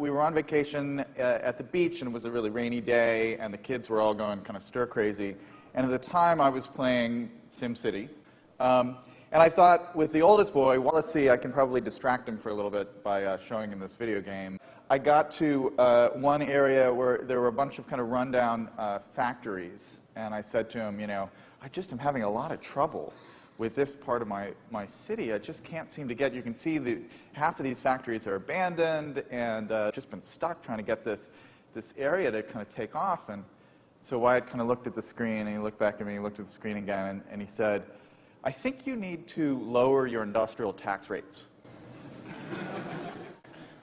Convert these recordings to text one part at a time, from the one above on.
we were on vacation at the beach, and it was a really rainy day, and the kids were all going kind of stir crazy. And at the time, I was playing SimCity. And I thought, with the oldest boy, well, let's see, I can probably distract him for a little bit by showing him this video game. I got to one area where there were a bunch of kind of rundown factories, and I said to him, you know, I just am having a lot of trouble with this part of my city. I just can't seem to get, you can see that half of these factories are abandoned, and just been stuck trying to get this area to kind of take off. And so Wyatt kind of looked at the screen, and he looked back at me, he looked at the screen again, and he said, I think you need to lower your industrial tax rates.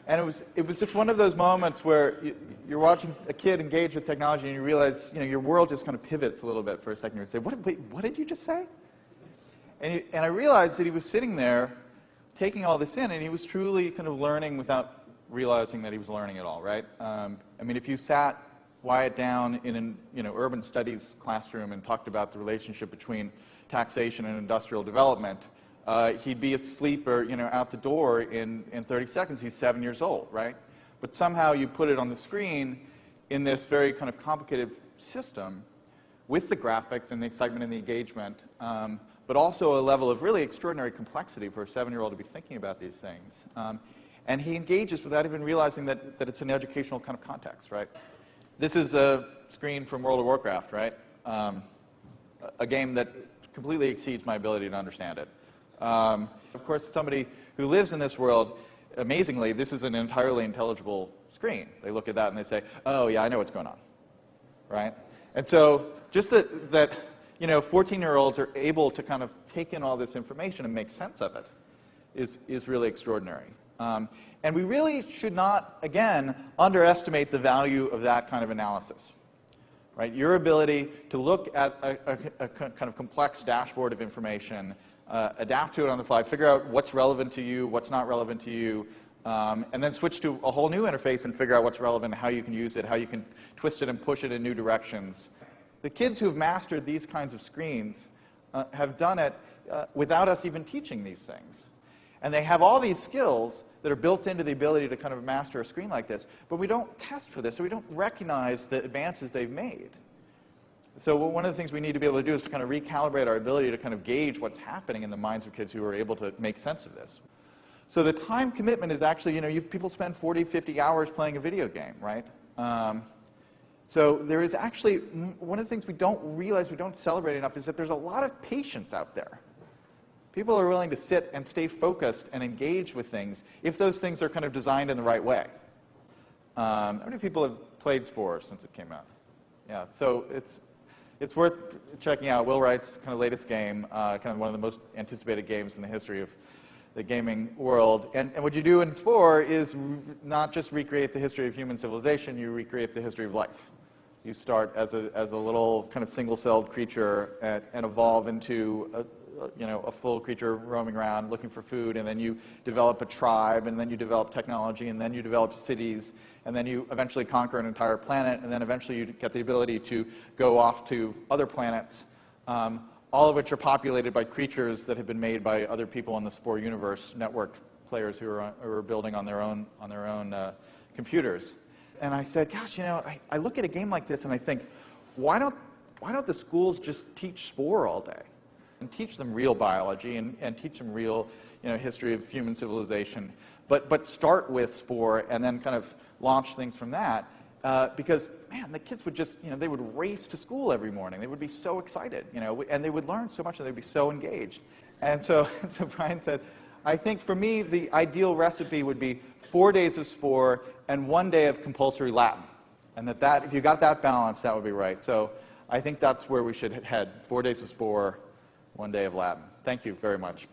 And it was just one of those moments where you're watching a kid engage with technology, and you realize, you know, your world just kind of pivots a little bit for a second. You say, what did you just say? And I realized that he was sitting there taking all this in, and he was truly kind of learning without realizing that he was learning at all, right? I mean, if you sat Wyatt down in an urban studies classroom and talked about the relationship between taxation and industrial development, he'd be asleep or out the door in 30 seconds. He's 7 years old, right? But somehow you put it on the screen in this very kind of complicated system with the graphics and the excitement and the engagement, but also a level of really extraordinary complexity for a 7-year-old to be thinking about these things. And he engages without even realizing that it's an educational kind of context, right? This is a screen from World of Warcraft, right? A game that completely exceeds my ability to understand it. Of course, somebody who lives in this world, amazingly, this is an entirely intelligible screen. They look at that and they say, oh, yeah, I know what's going on, right? And so just that 14-year-olds are able to kind of take in all this information and make sense of it is really extraordinary. And we really should not, again, underestimate the value of that kind of analysis. Right? Your ability to look at a kind of complex dashboard of information, adapt to it on the fly, figure out what's relevant to you, what's not relevant to you, and then switch to a whole new interface and figure out what's relevant, how you can use it, how you can twist it and push it in new directions. The kids who have mastered these kinds of screens have done it without us even teaching these things. And they have all these skills that are built into the ability to kind of master a screen like this, but we don't test for this, so we don't recognize the advances they've made. So one of the things we need to be able to do is to kind of recalibrate our ability to kind of gauge what's happening in the minds of kids who are able to make sense of this. So the time commitment is actually, people spend 40, 50 hours playing a video game, right? So there is actually, one of the things we don't realize, we don't celebrate enough, is that there's a lot of patience out there. People are willing to sit and stay focused and engage with things if those things are kind of designed in the right way. How many people have played Spore since it came out? Yeah, so it's worth checking out. Will Wright's kind of latest game, kind of one of the most anticipated games in the history of the gaming world. And what you do in Spore is not just recreate the history of human civilization, you recreate the history of life. You start as a little kind of single-celled creature and evolve into a full creature roaming around looking for food, and then you develop a tribe, and then you develop technology, and then you develop cities, and then you eventually conquer an entire planet, and then eventually you get the ability to go off to other planets, all of which are populated by creatures that have been made by other people in the Spore universe, networked players who are building on their own computers. And I said, gosh, I look at a game like this and I think, why don't the schools just teach Spore all day? And teach them real biology and teach them real history of human civilization. But start with Spore and then kind of launch things from that. Because, man, the kids would just, they would race to school every morning. They would be so excited, and they would learn so much and they'd be so engaged. And so Brian said, I think for me, the ideal recipe would be 4 days of Spore and 1 day of compulsory Latin. And that if you got that balance, that would be right. So I think that's where we should head. 4 days of Spore, 1 day of Latin. Thank you very much.